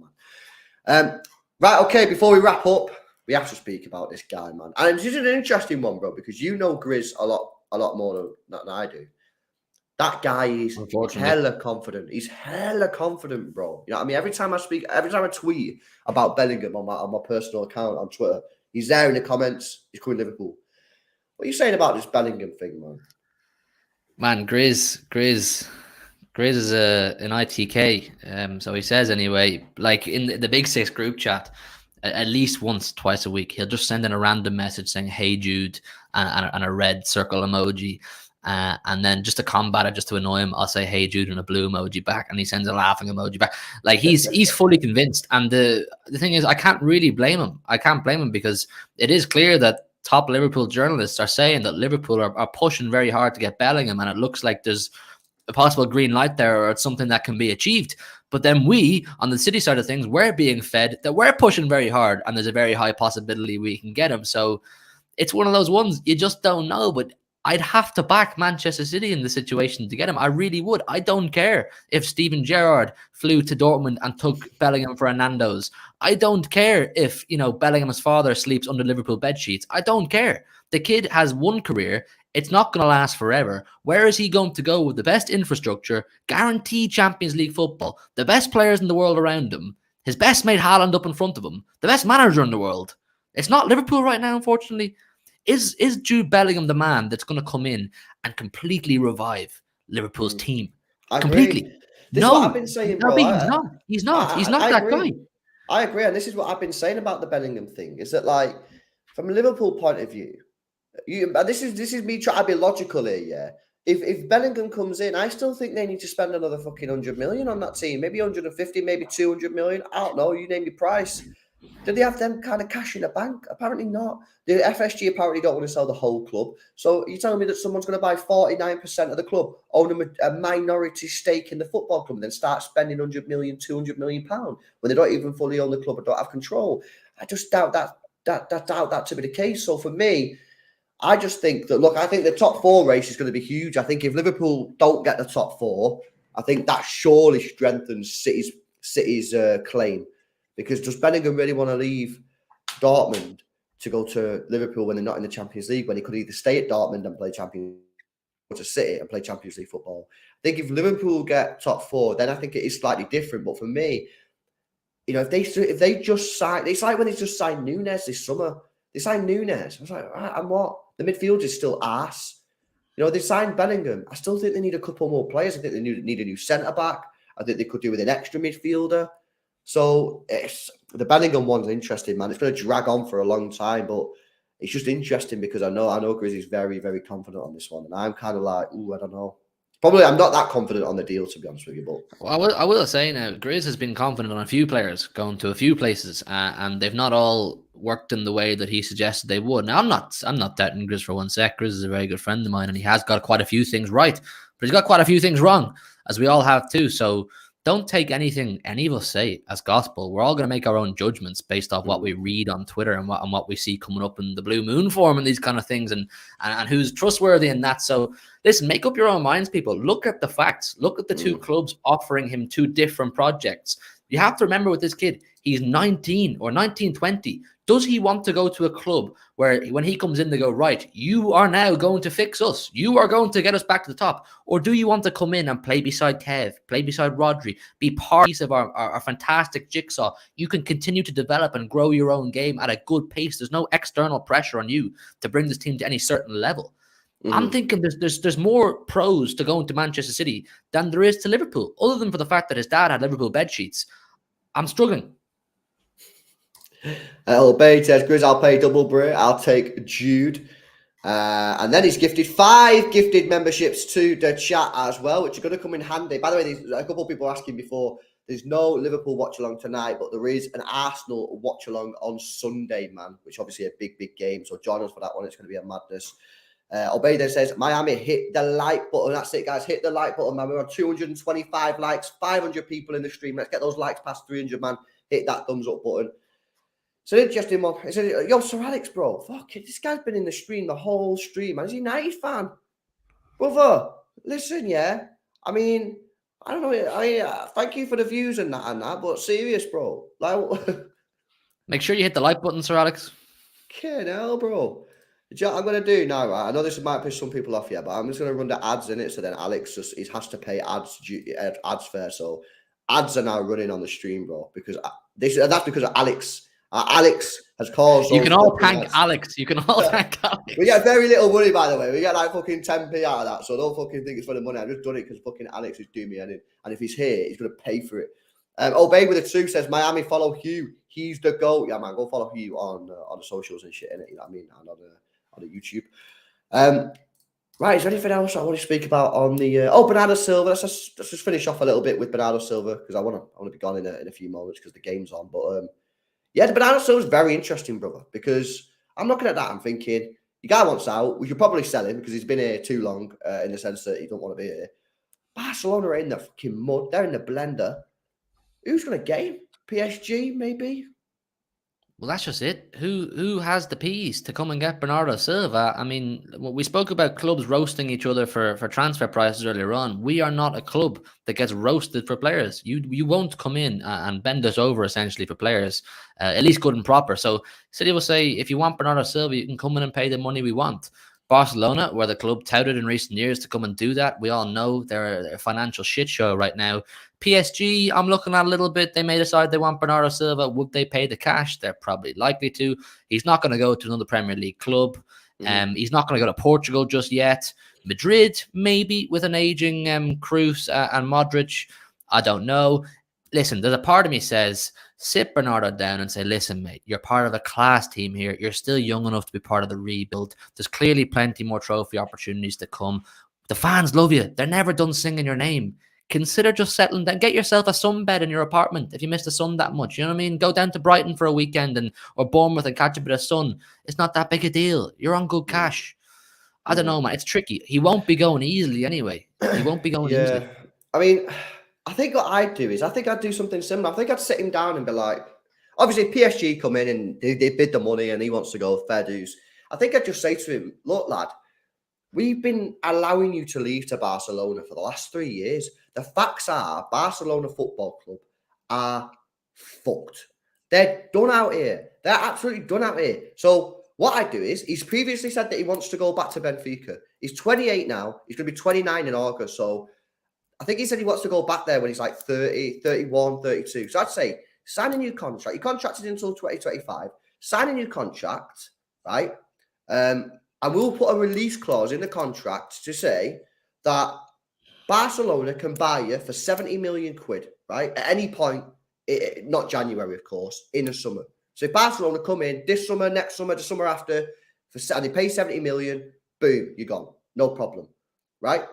man. Right, okay, before we wrap up, we have to speak about this guy, man. And this is an interesting one, bro, because you know Grizz a lot more than I do. That guy is hella confident. He's hella confident, bro. You know what I mean? Every time I tweet about Bellingham on my personal account on Twitter, he's there in the comments. He's calling Liverpool. What are you saying about this Bellingham thing, man? Man, Grizz Grizz is an ITK, so he says anyway, like in the Big Six group chat, at least once, twice a week, he'll just send in a random message saying, "Hey Jude," and a red circle emoji. And then just to combat it, just to annoy him, I'll say, "Hey Jude," and a blue emoji back, and he sends a laughing emoji back. Like he's fully convinced. And the thing is, I can't really blame him. I can't blame him because it is clear that top Liverpool journalists are saying that Liverpool are pushing very hard to get Bellingham, and it looks like there's a possible green light there, or it's something that can be achieved. But then we, on the City side of things, we're being fed that we're pushing very hard, and there's a very high possibility we can get him. So it's one of those ones you just don't know. But I'd have to back Manchester City in the situation to get him. I really would. I don't care if Steven Gerrard flew to Dortmund and took Bellingham for a Nando's. I don't care if, Bellingham's father sleeps under Liverpool bed sheets. I don't care. The kid has one career. It's not going to last forever. Where is he going to go with the best infrastructure, guaranteed Champions League football, the best players in the world around him, his best mate Haaland up in front of him, the best manager in the world? It's not Liverpool right now, unfortunately. Is Jude Bellingham the man that's going to come in and completely revive Liverpool's team? I Completely. agree. This is what I've been saying, bro. He's not that guy. I agree, and this is what I've been saying about the Bellingham thing. Is that, like, from a Liverpool point of view, this is me trying to be logical here, yeah. If Bellingham comes in, I still think they need to spend another fucking 100 million on that team. Maybe 150, maybe 200 million. I don't know. You name your price. Do they have them kind of cash in the bank? Apparently not. The FSG apparently don't want to sell the whole club. So you're telling me that someone's going to buy 49% of the club, own a minority stake in the football club, and then start spending 100 million, 200 million pounds when they don't even fully own the club or don't have control? I just doubt that to be the case. So for me, I just think that, look, I think the top four race is going to be huge. I think if Liverpool don't get the top four, I think that surely strengthens City's claim. Because does Bellingham really want to leave Dortmund to go to Liverpool when they're not in the Champions League, when he could either stay at Dortmund and play Champions League, or to City and play Champions League football? I think if Liverpool get top four, then I think it is slightly different. But for me, if they just sign, it's like when they just signed Nunes this summer. They signed Nunes. I was like, right, and what? The midfield is still arse. They signed Bellingham. I still think they need a couple more players. I think they need a new centre-back. I think they could do with an extra midfielder. So the Bellingham one's interesting, man. It's going to drag on for a long time, but it's just interesting because I know Grizzy's very, very confident on this one, and I'm kind of like, I don't know. Probably I'm not that confident on the deal, to be honest with you. But I will say now, Grizz has been confident on a few players going to a few places, and they've not all worked in the way that he suggested they would. Now I'm not doubting Grizz for one sec. Grizz is a very good friend of mine, and he has got quite a few things right, but he's got quite a few things wrong, as we all have too. So don't take anything any of us say as gospel. We're all going to make our own judgments based off what we read on Twitter and what we see coming up in the Blue Moon Forum and these kind of things, and who's trustworthy in that. So listen, make up your own minds, people. Look at the facts. Look at the two clubs offering him two different projects. You have to remember with this kid, he's 19 or 19, 20. Does he want to go to a club where when he comes in, they go, right, you are now going to fix us. You are going to get us back to the top. Or do you want to come in and play beside Kev, play beside Rodri, be part of our fantastic jigsaw? You can continue to develop and grow your own game at a good pace. There's no external pressure on you to bring this team to any certain level. I'm thinking there's more pros to going to Manchester City than there is to Liverpool, other than for the fact that his dad had Liverpool bed sheets. I'm struggling. Obey says, Grizz, I'll pay double, bro. I'll take Jude. And then he's gifted 5 gifted memberships to the chat as well, which are going to come in handy. By the way, there's a couple of people asking before. There's no Liverpool watch-along tonight, but there is an Arsenal watch-along on Sunday, man, which obviously a big, big game. So join us for that one. It's going to be a madness. Obey then says, Miami, hit the like button. That's it, guys. Hit the like button, man. We're on 225 likes, 500 people in the stream. Let's get those likes past 300, man. Hit that thumbs up button. It's an interesting one. He said, yo, Sir Alex, bro. Fuck it. This guy's been in the stream the whole stream, man. He's a United fan. Brother, listen, yeah. I mean, I don't know. Thank you for the views and that, but serious, bro. Like, make sure you hit the like button, Sir Alex. Okay, hell, bro. You know what I'm going to do now, right? I know this might piss some people off, yeah, but I'm just going to run the ads in it, so then Alex he has to pay ads first. So ads are now running on the stream, bro, because that's because of Alex. Alex has caused You those can all fucking thank ads. Alex. You can all thank Alex. We get very little money, by the way. We get like fucking 10p out of that, so don't fucking think it's for the money. I've just done it because fucking Alex is doing me in. And if he's here, he's going to pay for it. Obey with a 2 says, Miami, follow Hugh. He's the GOAT. Yeah, man, go follow Hugh on the socials and shit, innit? You know what I mean? And on the YouTube. Right, is there anything else I want to speak about on the... Bernardo Silva. Let's just finish off a little bit with Bernardo Silva, because I want to be gone in a few moments because the game's on. But, yeah, the Bernardo Silva is very interesting, brother, because I'm looking at that and thinking, the guy wants out. We should probably sell him because he's been here too long in the sense that he don't want to be here. Barcelona are in the fucking mud. They're in the blender. Who's going to get him? PSG, maybe? Well, that's just it. Who has the peas to come and get Bernardo Silva? I mean, we spoke about clubs roasting each other for transfer prices earlier on. We are not a club that gets roasted for players. You won't come in and bend us over essentially for players, at least good and proper. So City will say, if you want Bernardo Silva, you can come in and pay the money we want. Barcelona, where the club touted in recent years to come and do that, we all know they're a financial shit show right now. PSG, I'm looking at a little bit. They may decide they want Bernardo Silva. Would they pay the cash? They're probably likely to. He's not going to go to another Premier League club. He's not going to go to Portugal just yet. Madrid, maybe, with an aging Kroos and Modric. I don't know. Listen, there's a part of me says, sit Bernardo down and say, listen, mate, you're part of a class team here. You're still young enough to be part of the rebuild. There's clearly plenty more trophy opportunities to come. The fans love you. They're never done singing your name. Consider just settling down. Get yourself a sunbed in your apartment if you miss the sun that much. You know what I mean? Go down to Brighton for a weekend or Bournemouth and catch a bit of sun. It's not that big a deal. You're on good cash. I don't know, man. It's tricky. He won't be going easily anyway. He won't be going easily. I mean, I think what I'd do is I think I'd do something similar. I think I'd sit him down and be like, obviously PSG come in and they bid the money and he wants to go, fair dues. I think I'd just say to him, look, lad, we've been allowing you to leave to Barcelona for the last 3 years. The facts are Barcelona Football Club are fucked. They're done out here. They're absolutely done out here. So what I do is, he's previously said that he wants to go back to Benfica. He's 28 now. He's going to be 29 in August. So I think he said he wants to go back there when he's like 30, 31, 32. So I'd say sign a new contract. You're contracted until 2025. Sign a new contract, right? And we'll put a release clause in the contract to say that Barcelona can buy you for 70 million quid, right? At any point, not January, of course, in the summer. So if Barcelona come in this summer, next summer, the summer after, and they pay 70 million, boom, you're gone. No problem, right?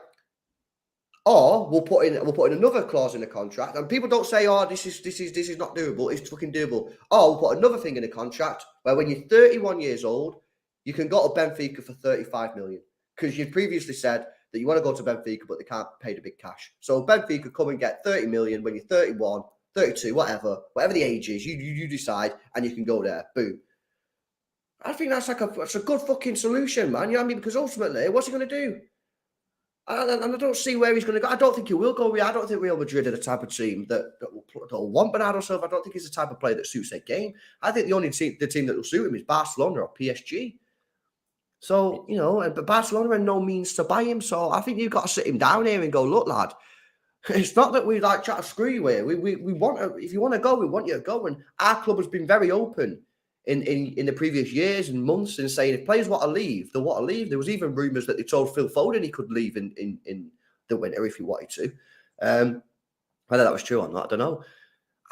Or we'll put in another clause in the contract, and people don't say, "Oh, this is not doable." It's fucking doable. Or we'll put another thing in the contract where when you're 31 years old, you can go to Benfica for 35 million because you previously said that you want to go to Benfica, but they can't pay the big cash. So Benfica come and get 30 million when you're 31, 32, whatever the age is, you decide, and you can go there. Boom. I think that's a good fucking solution, man. You know what I mean? Because ultimately, what's he going to do? And I don't see where he's going to go. I don't think he will go. I don't think Real Madrid are the type of team that will want Bernardo Silva. I don't think he's the type of player that suits their game. I think the only team that will suit him is Barcelona or PSG. So, you know, but Barcelona are no means to buy him. So I think you've got to sit him down here and go, look, lad, it's not that we like try to screw you here. We want if you want to go, we want you to go. And our club has been very open in the previous years and months in saying if players want to leave, they want to leave. There was even rumours that they told Phil Foden he could leave in the winter if he wanted to. Whether that was true or not, I don't know.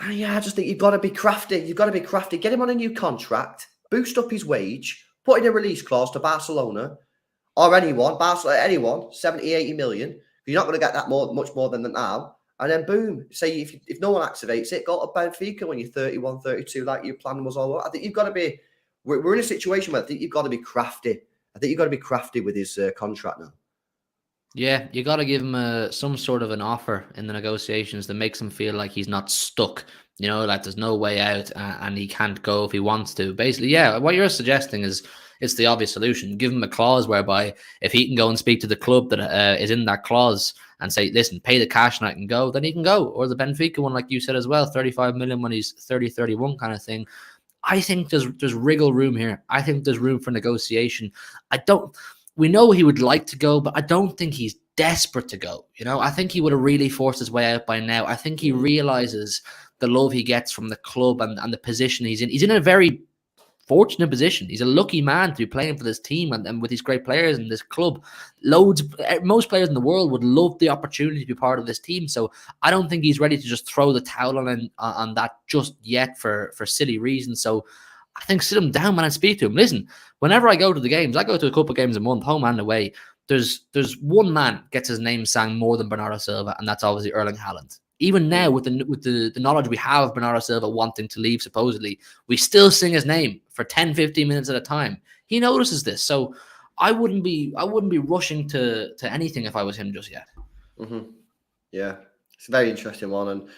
And yeah, I just think you've got to be crafty. You've got to be crafty. Get him on a new contract, boost up his wage, put in a release clause to Barcelona or anyone, 70, 80 million. You're not going to get that much more than that now. And then boom, say if no one activates it, go to Benfica when you're 31, 32, like your plan was all. I think you've got to be, we're in a situation where I think you've got to be crafty. I think you've got to be crafty with his contract now. Yeah, you got to give him some sort of an offer in the negotiations that makes him feel like he's not stuck. You know, like there's no way out and he can't go if he wants to. Basically, yeah, what you're suggesting is it's the obvious solution. Give him a clause whereby if he can go and speak to the club that is in that clause and say, listen, pay the cash and I can go, then he can go. Or the Benfica one, like you said as well, 35 million when he's 30, 31 kind of thing. I think there's wriggle room here. I think there's room for negotiation. We know he would like to go, but I don't think he's desperate to go. You know, I think he would have really forced his way out by now. I think he realizes the love he gets from the club and the position he's in. He's in a very fortunate position. He's a lucky man to be playing for this team and with these great players in this club. Most players in the world would love the opportunity to be part of this team. So I don't think he's ready to just throw the towel on that just yet for silly reasons. So I think sit him down, man, and speak to him. Listen, whenever I go to the games, I go to a couple of games a month, home and away. There's one man gets his name sang more than Bernardo Silva, and that's obviously Erling Haaland. Even now, with the knowledge we have of Bernardo Silva wanting to leave, supposedly, we still sing his name for 10, 15 minutes at a time. He notices this. So I wouldn't be rushing to anything if I was him just yet. Mm-hmm. Yeah, it's a very interesting one. And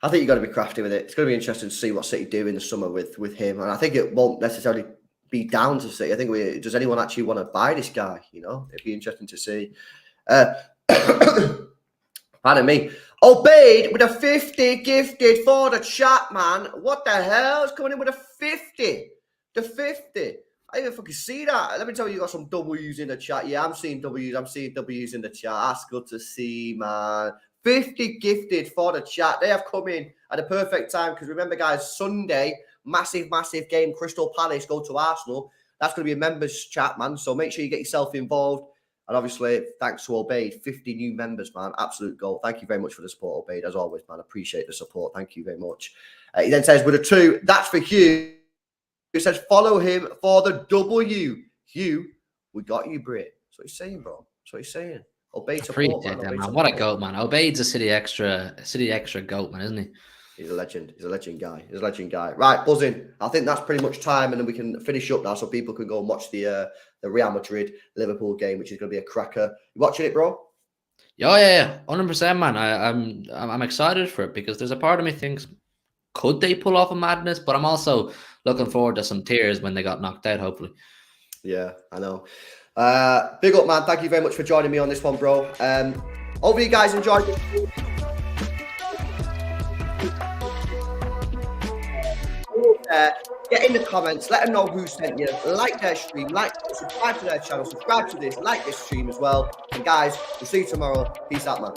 I think you've got to be crafty with it. It's going to be interesting to see what City do in the summer with him. And I think it won't necessarily be down to City. I think does anyone actually want to buy this guy? You know, it'd be interesting to see. Pardon me. Obeyed with a 50 gifted for the chat, man. What the hell is coming in with a 50? The 50. I didn't even fucking see that. Let me tell you, you got some W's in the chat. Yeah, I'm seeing W's. I'm seeing W's in the chat. That's good to see, man. 50 gifted for the chat. They have come in at a perfect time because remember, guys, Sunday, massive game. Crystal Palace go to Arsenal. That's going to be a members chat, man. So make sure you get yourself involved. And obviously, thanks to Obeyed, 50 new members, man. Absolute goal. Thank you very much for the support, Obeyed. As always, man. Appreciate the support. Thank you very much. He then says, with a 2, that's for Hugh. He says, follow him for the W. Hugh, we got you, Brit. That's what he's saying, bro. That's what he's saying. Obeyed support, man. What a goat, man. Obeyed's a City extra goat, man, isn't he? He's a legend. He's a legend guy. He's a legend guy. Right, buzzing. I think that's pretty much time, and then we can finish up now so people can go and watch the Real Madrid-Liverpool game, which is going to be a cracker. You watching it, bro? Yeah. 100%, man. I'm excited for it because there's a part of me thinks, could they pull off a madness? But I'm also looking forward to some tears when they got knocked out, hopefully. Yeah, I know. Big up, man. Thank you very much for joining me on this one, bro. Hope you guys enjoyed it. Get in the comments, let them know who sent you, like their stream, subscribe to their channel, subscribe to this, like this stream as well. And guys, we'll see you tomorrow. Peace out, man.